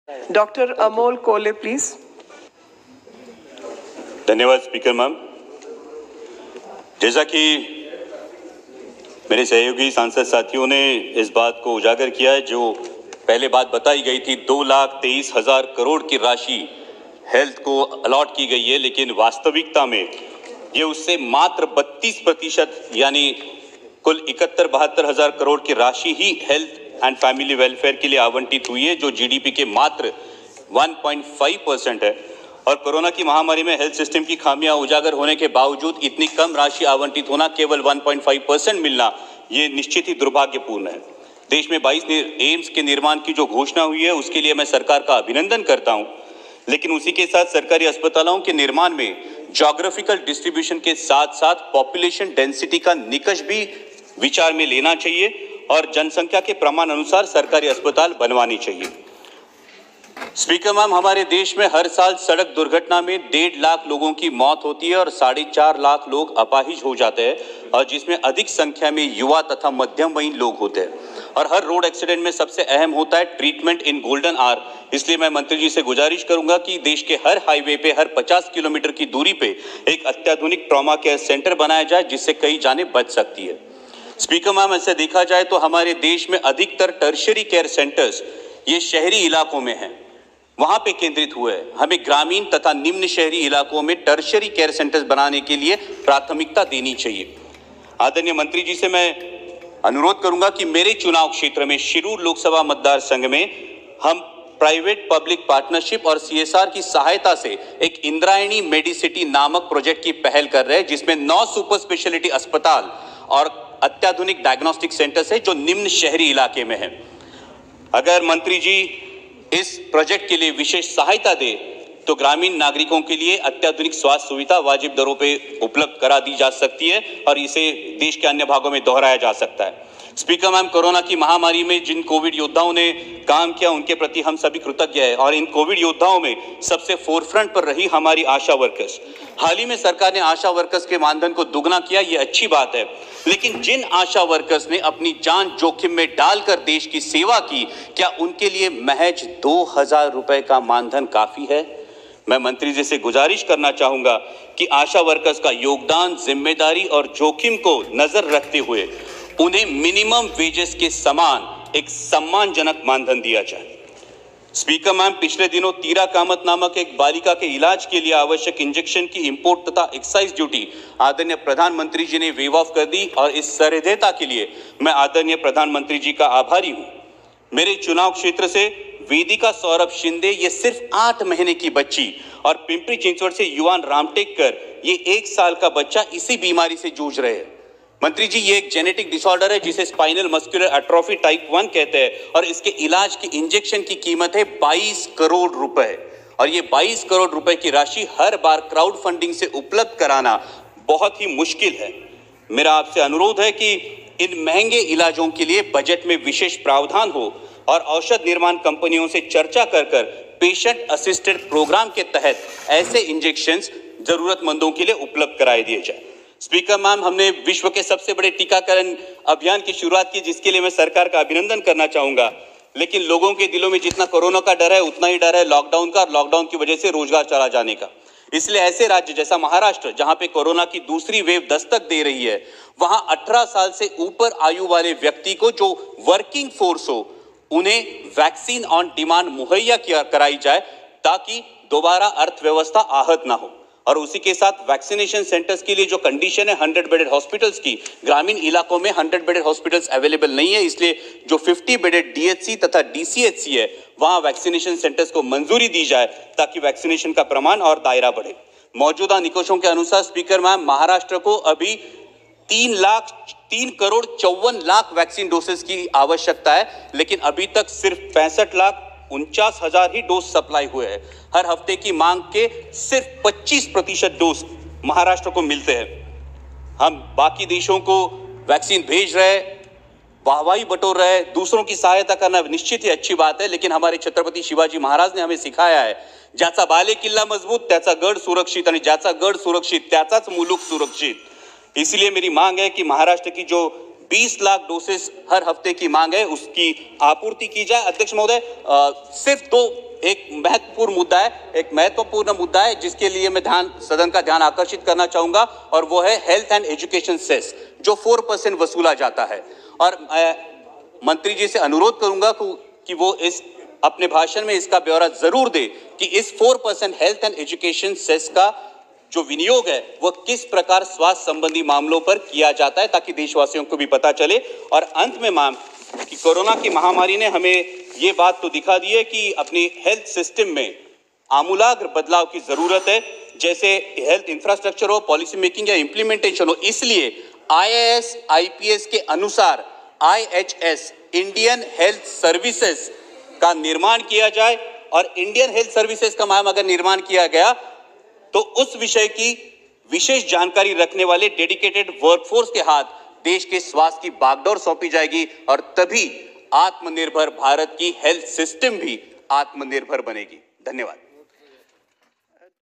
Dr. Amol Kole, please. धन्यवाद speaker ma'am. जैसा कि मेरे सहयोगी सांसद साथियों ने इस बात को उजागर किया है, जो पहले बात बताई गई थी 2,23,000 करोड़ की राशि हेल्थ को अलॉट की गई है, लेकिन वास्तविकता में ये उससे मात्र 32% यानी कुल 71-72 हजार करोड़ की राशि ही हेल्थ एंड फैमिली वेलफेयर के लिए आवंटित हुई है, जो जीडीपी के मात्र 1.5% है। और कोरोना की महामारी में हेल्थ सिस्टम की खामियां उजागर होने के बावजूद इतनी कम राशि आवंटित होना, केवल 1.5% मिलना, ये निश्चित ही दुर्भाग्यपूर्ण है। देश में 22 एम्स के निर्माण की जो घोषणा हुई है, उसके लिए मैं सरकार का अभिनंदन करता हूं, लेकिन उसी के साथ सरकारी अस्पतालों के निर्माण में ज्योग्राफिकल डिस्ट्रीब्यूशन के साथ साथ पॉपुलेशन डेंसिटी का निकष भी विचार में लेना चाहिए और जनसंख्या के प्रमाण अनुसार सरकारी अस्पताल बनवानी चाहिए। स्पीकर मैम, हमारे देश में हर साल सड़क दुर्घटना में 1.5 लाख लोगों की मौत होती है और 4.5 लाख लोग अपाहिज हो जाते हैं, और जिसमें अधिक संख्या में युवा तथा मध्यम वयीन लोग होते हैं। और हर रोड एक्सीडेंट में सबसे अहम होता है ट्रीटमेंट इन गोल्डन आवर। इसलिए मैं मंत्री जी से गुजारिश करूंगा कि देश के हर हाईवे पे हर 50 किलोमीटर की दूरी पे एक अत्याधुनिक ट्रॉमा केयर सेंटर बनाया जाए, जिससे कई जानें बच सकती है। स्पीकर मैम, ऐसे देखा जाए तो हमारे देश में अधिकतर टर्शियरी केयर सेंटर्स ये शहरी इलाकों में हैं, वहां पे केंद्रित हुए हैं। हमें ग्रामीण तथा निम्न शहरी इलाकों में टर्शियरी केयर सेंटर्स बनाने के लिए प्राथमिकता देनी चाहिए। आदरणीय मंत्री जी से मैं अनुरोध करूंगा कि मेरे चुनाव क्षेत्र में शिरूर लोकसभा मतदार संघ में हम प्राइवेट पब्लिक पार्टनरशिप और सीएसआर की सहायता से एक इंद्रायणी मेडिसिटी नामक प्रोजेक्ट की पहल कर रहे हैं, जिसमें 9 सुपर स्पेशलिटी अस्पताल और अत्याधुनिक डायग्नोस्टिक सेंटर्स है, जो निम्न शहरी इलाके में है। अगर मंत्री जी इस प्रोजेक्ट के लिए विशेष सहायता दे तो ग्रामीण नागरिकों के लिए अत्याधुनिक स्वास्थ्य सुविधा वाजिब दरों पे उपलब्ध करा दी जा सकती है और इसे देश के अन्य भागों में दोहराया जा सकता है। स्पीकर मैम, कोरोना की महामारी में जिन कोविड योद्धाओं ने काम किया, उनके प्रति हम सभी कृतज्ञ हैं, और इन कोविड योद्धाओं में सबसे फोरफ्रंट पर रही हमारी आशा वर्कर्स। हाल ही में सरकार ने आशा वर्कर्स के मानधन को दुगना किया, ये अच्छी बात है, लेकिन जिन आशा वर्कर्स ने अपनी जान जोखिम में डालकर देश की सेवा की, क्या उनके लिए महज 2,000 रुपए का मानधन काफी है? मैं मंत्री जी से गुजारिश करना चाहूंगा कि आशा वर्कर्स का योगदान, जिम्मेदारी और जोखिम को नजर रखते हुए उन्हें मिनिमम वेजेस के समान एक सम्मानजनक मानधन दिया जाए। स्पीकर मैम, पिछले दिनों तीरा कामत नामक एक बालिका के इलाज के लिए आवश्यक इंजेक्शन की इंपोर्ट तथा एक्साइज ड्यूटी आदरणीय प्रधानमंत्री जी ने वेव ऑफ कर दी, और इस सहृदयता के लिए मैं आदरणीय प्रधानमंत्री जी का आभारी हूं। मेरे चुनाव क्षेत्र से वेदिका सौरभ शिंदे, ये सिर्फ 8 महीने की बच्ची, और पिंपरी चिंचवड से युवान रामटेककर, ये 1 साल का बच्चा इसी बीमारी से जूझ रहे हैं। मंत्री जी, ये एक जेनेटिक डिसऑर्डर है जिसे स्पाइनल मस्कुलर एट्रोफी टाइप 1 कहते हैं, और इसके इलाज की इंजेक्शन की कीमत है 22 करोड़ रुपए, और ये 22 करोड़ रुपए की राशि हर बार क्राउड फंडिंग से उपलब्ध कराना बहुत ही मुश्किल है। मेरा आपसे अनुरोध है कि इन महंगे इलाजों के लिए बजट में विशेष प्रावधान हो और औषध निर्माण कंपनियों से चर्चा कर पेशेंट असिस्टेड प्रोग्राम के तहत ऐसे इंजेक्शंस जरूरतमंदों के लिए उपलब्ध कराए दिए जाए। स्पीकर मैम, हमने विश्व के सबसे बड़े टीकाकरण अभियान की शुरुआत की, जिसके लिए मैं सरकार का अभिनंदन करना चाहूंगा, लेकिन लोगों के दिलों में जितना कोरोना का डर है, उतना ही डर है लॉकडाउन का, और लॉकडाउन की वजह से रोजगार चला जाने का। इसलिए ऐसे राज्य जैसा महाराष्ट्र, जहां पे कोरोना की दूसरी वेव दस्तक दे रही है, वहां 18 साल से ऊपर आयु वाले व्यक्ति को जो वर्किंग फोर्स हो, उन्हें वैक्सीन ऑन डिमांड मुहैया कराई जाए, ताकि दोबारा अर्थव्यवस्था आहत ना हो। और उसी के साथ वैक्सीनेशन सेंटर्स के लिए जो कंडीशन है 100 बेडेड हॉस्पिटल्स की, ग्रामीण इलाकों में 100 बेडेड हॉस्पिटल्स अवेलेबल नहीं है, इसलिए जो 50 बेडेड डीएचसी तथा डीसीएचसी है, वहां वैक्सीनेशन सेंटर्स को मंजूरी दी जाए, ताकि वैक्सीनेशन का प्रमाण और दायरा बढ़े। मौजूदा निकषों के अनुसार स्पीकर मैम, महाराष्ट्र को अभी 3,54,00,000 वैक्सीन डोसेस की आवश्यकता है, लेकिन अभी तक सिर्फ 65,49,000 ही डोज सप्लाई हुए हैं। हर हफ्ते की मांग के सिर्फ 25% डोज महाराष्ट्र को मिलते हैं। हम बाकी देशों को वैक्सीन भेज रहे हैं, वाहवाही बटोर रहे हैं, दूसरों की सहायता करना निश्चित ही अच्छी बात है, लेकिन हमारे छत्रपति शिवाजी महाराज ने हमें सिखाया है, ज्याचा बाले किल्ला मजबूत त्याचा गड सुरक्षित, आणि ज्याचा गड सुरक्षित त्याचाच मुलुक सुरक्षित। इसलिए मेरी मांग है कि महाराष्ट्र की जो 20 लाख डोसेस हर हफ्ते की मांग है, उसकी आपूर्ति की जाए। अध्यक्ष महोदय, सिर्फ एक महत्वपूर्ण मुद्दा है जिसके लिए मैं सदन का ध्यान आकर्षित करना चाहूंगा, और वो है हेल्थ एंड एजुकेशन सेस जो 4% वसूला जाता है। और मंत्री जी से अनुरोध करूंगा कि वो इस अपने भाषण में इसका ब्यौरा जरूर दे कि इस 4% हेल्थ एंड एजुकेशन सेस का जो विनियोग है वो किस प्रकार स्वास्थ्य संबंधी मामलों पर किया जाता है, ताकि देशवासियों को भी पता चले। और अंत में कि कोरोना की महामारी ने हमें ये बात तो दिखा दी है कि अपनी हेल्थ सिस्टम में आमूलाग्र बदलाव की जरूरत है, जैसे हेल्थ इंफ्रास्ट्रक्चर हो, पॉलिसी मेकिंग या इंप्लीमेंटेशन हो। इसलिए IAS IPS के अनुसार IHS इंडियन हेल्थ सर्विसेज का निर्माण किया जाए, और इंडियन हेल्थ सर्विसेज का अगर निर्माण किया गया तो उस विषय की विशेष जानकारी रखने वाले डेडिकेटेड वर्कफोर्स के हाथ देश के स्वास्थ्य की बागडोर सौंपी जाएगी, और तभी आत्मनिर्भर भारत की हेल्थ सिस्टम भी आत्मनिर्भर बनेगी। धन्यवाद।